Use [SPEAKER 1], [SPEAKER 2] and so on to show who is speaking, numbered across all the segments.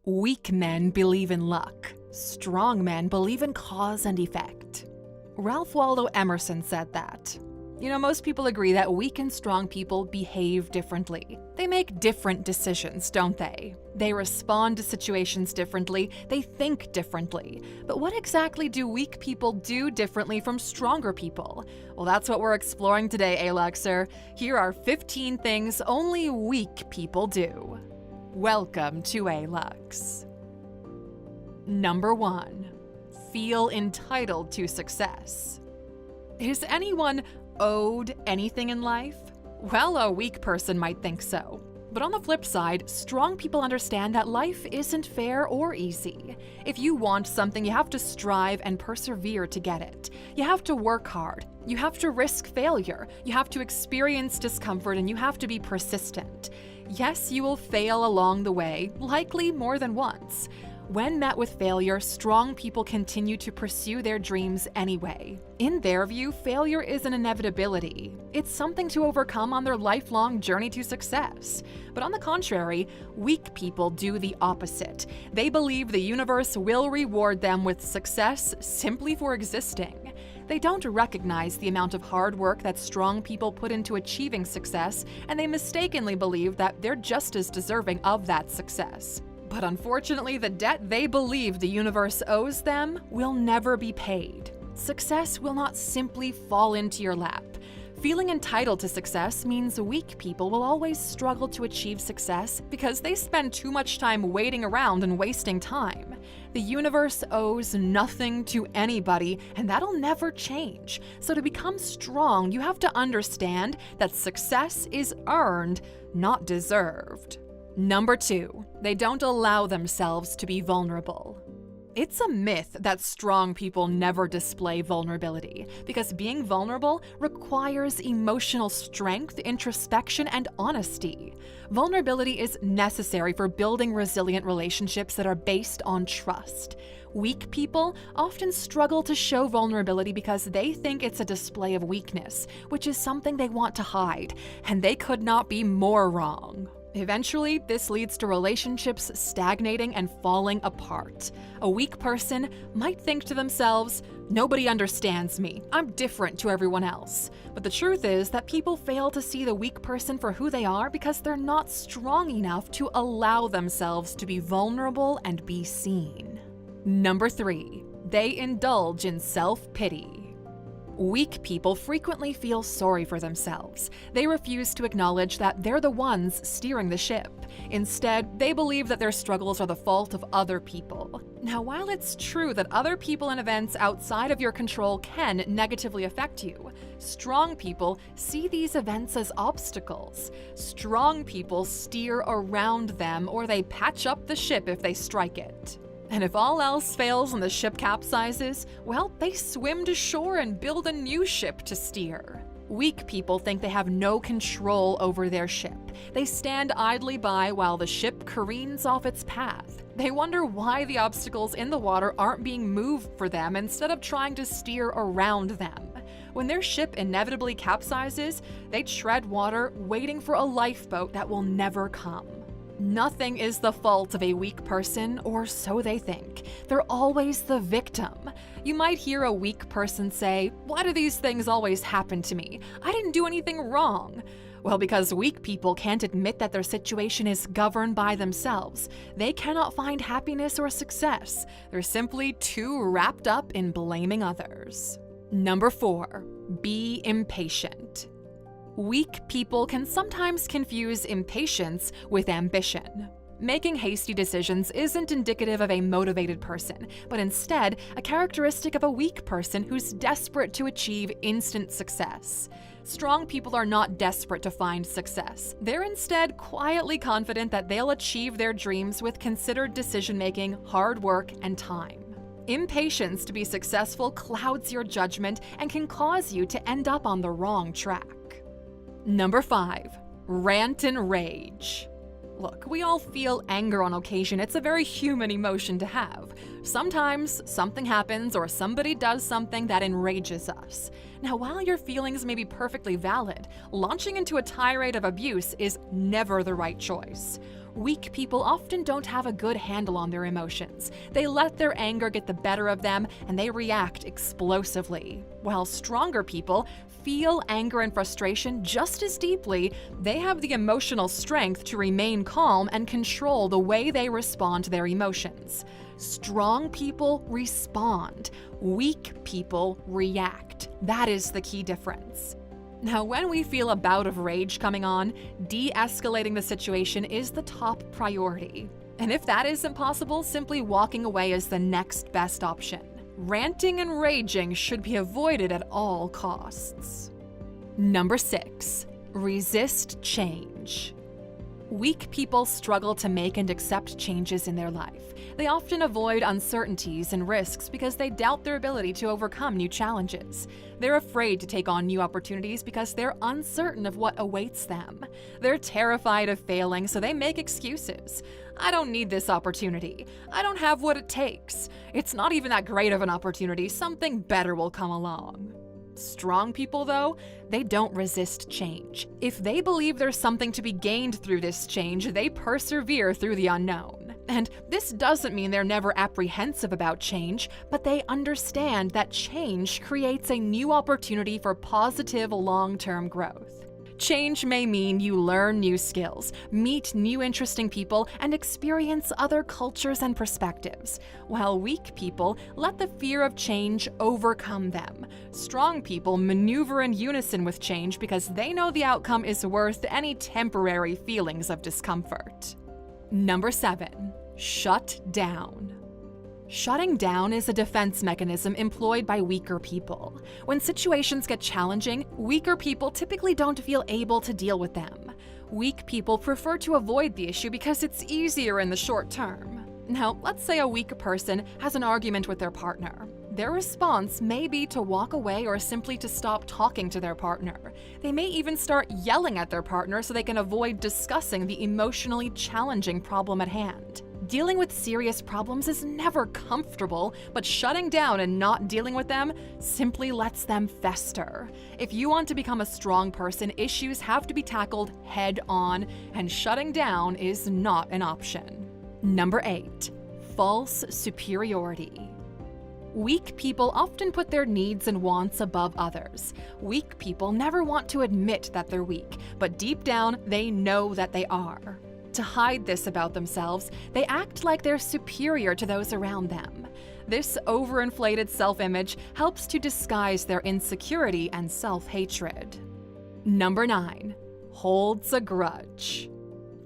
[SPEAKER 1] Weak men believe in luck. Strong men believe in cause and effect. Ralph Waldo Emerson said that. Most people agree that weak and strong people behave differently. They make different decisions, don't they? They respond to situations differently, they think differently. But what exactly do weak people do differently from stronger people? Well, that's what we're exploring today, Aluxer. Here are 15 things only weak people do. Welcome to Alux. Number 1. Feel entitled to success. Is anyone owed anything in life? Well, a weak person might think so. But on the flip side, strong people understand that life isn't fair or easy. If you want something, you have to strive and persevere to get it. You have to work hard. You have to risk failure. You have to experience discomfort, and you have to be persistent. Yes, you will fail along the way, likely more than once. When met with failure, strong people continue to pursue their dreams anyway. In their view, failure is an inevitability. It's something to overcome on their lifelong journey to success. But on the contrary, weak people do the opposite. They believe the universe will reward them with success simply for existing. They don't recognize the amount of hard work that strong people put into achieving success, and they mistakenly believe that they're just as deserving of that success. But unfortunately, the debt they believe the universe owes them will never be paid. Success will not simply fall into your lap. Feeling entitled to success means weak people will always struggle to achieve success because they spend too much time waiting around and wasting time. The universe owes nothing to anybody, and that'll never change. So to become strong, you have to understand that success is earned, not deserved. Number 2, they don't allow themselves to be vulnerable. It's a myth that strong people never display vulnerability, because being vulnerable requires emotional strength, introspection, and honesty. Vulnerability is necessary for building resilient relationships that are based on trust. Weak people often struggle to show vulnerability because they think it's a display of weakness, which is something they want to hide, and they could not be more wrong. Eventually, this leads to relationships stagnating and falling apart. A weak person might think to themselves, "Nobody understands me. I'm different to everyone else." But the truth is that people fail to see the weak person for who they are because they're not strong enough to allow themselves to be vulnerable and be seen. Number 3, they indulge in self-pity. Weak people frequently feel sorry for themselves. They refuse to acknowledge that they're the ones steering the ship. Instead, they believe that their struggles are the fault of other people. Now, while it's true that other people and events outside of your control can negatively affect you, strong people see these events as obstacles. Strong people steer around them, or they patch up the ship if they strike it. And if all else fails and the ship capsizes, well, they swim to shore and build a new ship to steer. Weak people think they have no control over their ship. They stand idly by while the ship careens off its path. They wonder why the obstacles in the water aren't being moved for them instead of trying to steer around them. When their ship inevitably capsizes, they tread water, waiting for a lifeboat that will never come. Nothing is the fault of a weak person, or so they think. They're always the victim. You might hear a weak person say, "Why do these things always happen to me? I didn't do anything wrong." Well, because weak people can't admit that their situation is governed by themselves. They cannot find happiness or success. They're simply too wrapped up in blaming others. Number 4, be impatient. Weak people can sometimes confuse impatience with ambition. Making hasty decisions isn't indicative of a motivated person, but instead a characteristic of a weak person who's desperate to achieve instant success. Strong people are not desperate to find success. They're instead quietly confident that they'll achieve their dreams with considered decision-making, hard work, and time. Impatience to be successful clouds your judgment and can cause you to end up on the wrong track. Number 5, rant and rage. Look, we all feel anger on occasion. It's a very human emotion to have. Sometimes something happens or somebody does something that enrages us. Now, while your feelings may be perfectly valid, launching into a tirade of abuse is never the right choice. Weak people often don't have a good handle on their emotions. They let their anger get the better of them and they react explosively. While stronger people feel anger and frustration just as deeply, they have the emotional strength to remain calm and control the way they respond to their emotions. Strong people respond. Weak people react. That is the key difference. Now, when we feel a bout of rage coming on, de-escalating the situation is the top priority. And if that isn't possible, simply walking away is the next best option. Ranting and raging should be avoided at all costs. Number 6, resist change. Weak people struggle to make and accept changes in their life. They often avoid uncertainties and risks because they doubt their ability to overcome new challenges. They're afraid to take on new opportunities because they're uncertain of what awaits them. They're terrified of failing, so they make excuses. I don't need this opportunity. I don't have what it takes. It's not even that great of an opportunity. Something better will come along. Strong people, though, they don't resist change. If they believe there's something to be gained through this change, they persevere through the unknown. And this doesn't mean they're never apprehensive about change, but they understand that change creates a new opportunity for positive long-term growth. Change may mean you learn new skills, meet new interesting people, and experience other cultures and perspectives. While weak people let the fear of change overcome them. Strong people maneuver in unison with change because they know the outcome is worth any temporary feelings of discomfort. Number 7, shut down. Shutting down is a defense mechanism employed by weaker people. When situations get challenging, weaker people typically don't feel able to deal with them. Weak people prefer to avoid the issue because it's easier in the short term. Now, let's say a weak person has an argument with their partner. Their response may be to walk away or simply to stop talking to their partner. They may even start yelling at their partner so they can avoid discussing the emotionally challenging problem at hand. Dealing with serious problems is never comfortable, but shutting down and not dealing with them simply lets them fester. If you want to become a strong person, issues have to be tackled head on, and shutting down is not an option. Number 8, false superiority. Weak people often put their needs and wants above others. Weak people never want to admit that they're weak, but deep down, they know that they are. To hide this about themselves, they act like they're superior to those around them. This overinflated self-image helps to disguise their insecurity and self-hatred. Number 9, holds a grudge.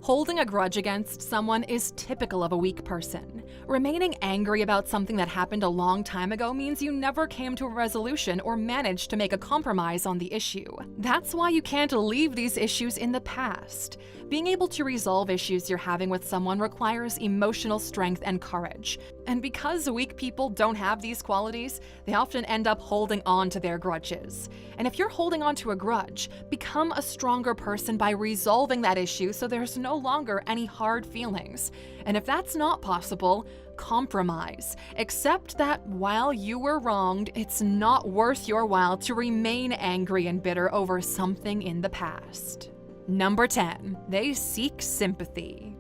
[SPEAKER 1] Holding a grudge against someone is typical of a weak person. Remaining angry about something that happened a long time ago means you never came to a resolution or managed to make a compromise on the issue. That's why you can't leave these issues in the past. Being able to resolve issues you're having with someone requires emotional strength and courage. And because weak people don't have these qualities, they often end up holding on to their grudges. And if you're holding on to a grudge, become a stronger person by resolving that issue so there's no longer any hard feelings. And if that's not possible, compromise. Accept that while you were wronged, it's not worth your while to remain angry and bitter over something in the past. Number 10, they seek sympathy.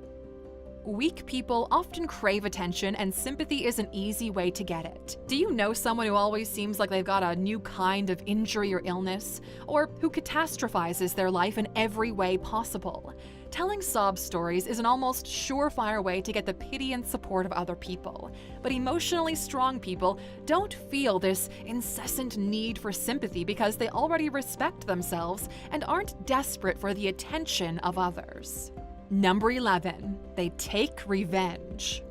[SPEAKER 1] Weak people often crave attention, and sympathy is an easy way to get it. Do you know someone who always seems like they've got a new kind of injury or illness? Or who catastrophizes their life in every way possible? Telling sob stories is an almost surefire way to get the pity and support of other people. But emotionally strong people don't feel this incessant need for sympathy because they already respect themselves and aren't desperate for the attention of others. Number 11, they take revenge.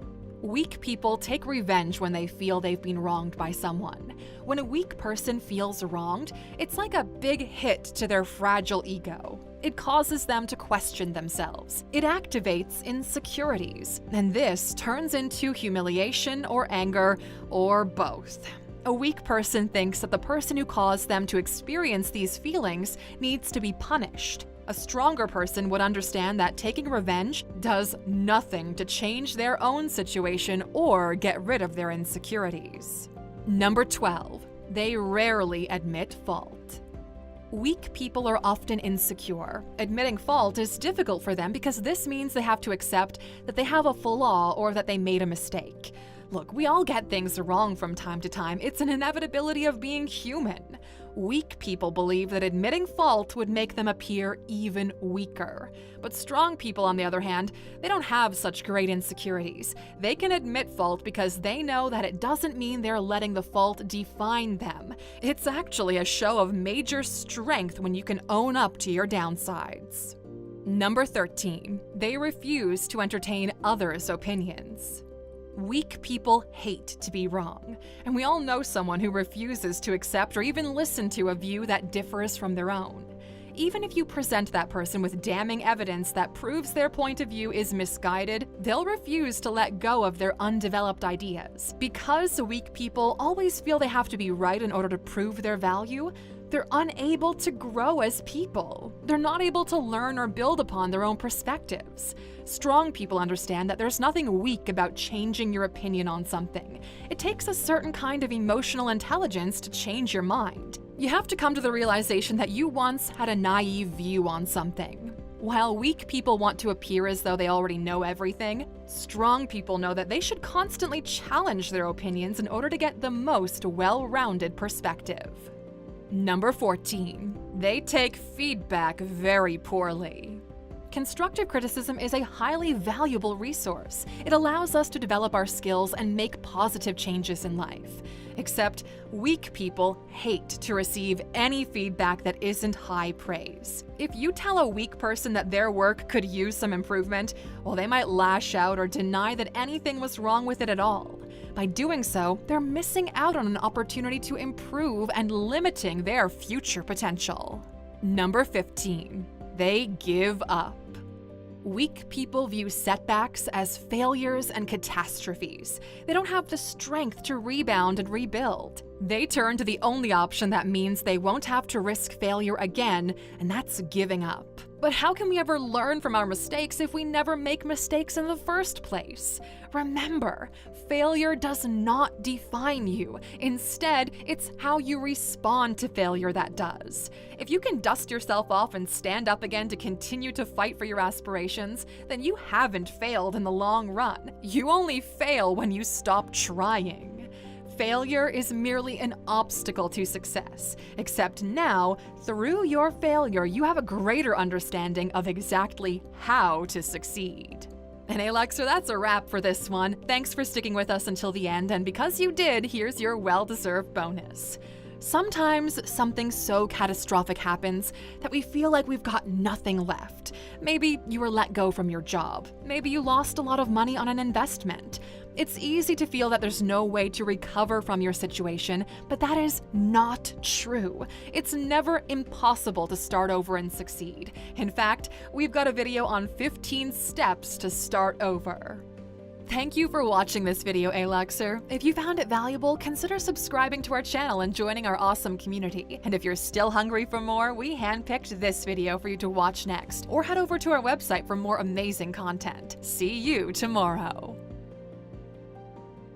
[SPEAKER 1] Weak people take revenge when they feel they've been wronged by someone. When a weak person feels wronged, it's like a big hit to their fragile ego. It causes them to question themselves. It activates insecurities, and this turns into humiliation or anger, or both. A weak person thinks that the person who caused them to experience these feelings needs to be punished. A stronger person would understand that taking revenge does nothing to change their own situation or get rid of their insecurities. Number 12, they rarely admit fault. Weak people are often insecure. Admitting fault is difficult for them because this means they have to accept that they have a flaw or that they made a mistake. Look, we all get things wrong from time to time. It's an inevitability of being human. Weak people believe that admitting fault would make them appear even weaker. But strong people, on the other hand, they don't have such great insecurities. They can admit fault because they know that it doesn't mean they're letting the fault define them. It's actually a show of major strength when you can own up to your downsides. Number 13, they refuse to entertain others' opinions. Weak people hate to be wrong, and we all know someone who refuses to accept or even listen to a view that differs from their own. Even if you present that person with damning evidence that proves their point of view is misguided, they'll refuse to let go of their undeveloped ideas. Because weak people always feel they have to be right in order to prove their value, they're unable to grow as people. They're not able to learn or build upon their own perspectives. Strong people understand that there's nothing weak about changing your opinion on something. It takes a certain kind of emotional intelligence to change your mind. You have to come to the realization that you once had a naive view on something. While weak people want to appear as though they already know everything, strong people know that they should constantly challenge their opinions in order to get the most well-rounded perspective. Number 14, they take feedback very poorly. Constructive criticism is a highly valuable resource. It allows us to develop our skills and make positive changes in life. Except weak people hate to receive any feedback that isn't high praise. If you tell a weak person that their work could use some improvement, well, they might lash out or deny that anything was wrong with it at all. By doing so, they're missing out on an opportunity to improve and limiting their future potential. Number 15, they give up. Weak people view setbacks as failures and catastrophes. They don't have the strength to rebound and rebuild. They turn to the only option that means they won't have to risk failure again, and that's giving up. But how can we ever learn from our mistakes if we never make mistakes in the first place? Remember, failure does not define you. Instead, it's how you respond to failure that does. If you can dust yourself off and stand up again to continue to fight for your aspirations, then you haven't failed in the long run. You only fail when you stop trying. Failure is merely an obstacle to success, except now, through your failure, you have a greater understanding of exactly how to succeed. And hey, Lexer, that's a wrap for this one. Thanks for sticking with us until the end, and because you did, here's your well-deserved bonus. Sometimes something so catastrophic happens that we feel like we've got nothing left. Maybe you were let go from your job. Maybe you lost a lot of money on an investment. It's easy to feel that there's no way to recover from your situation, but that is not true. It's never impossible to start over and succeed. In fact, we've got a video on 15 steps to start over. Thank you for watching this video, Alexer. If you found it valuable, consider subscribing to our channel and joining our awesome community. And if you're still hungry for more, we handpicked this video for you to watch next. Or head over to our website for more amazing content. See you tomorrow.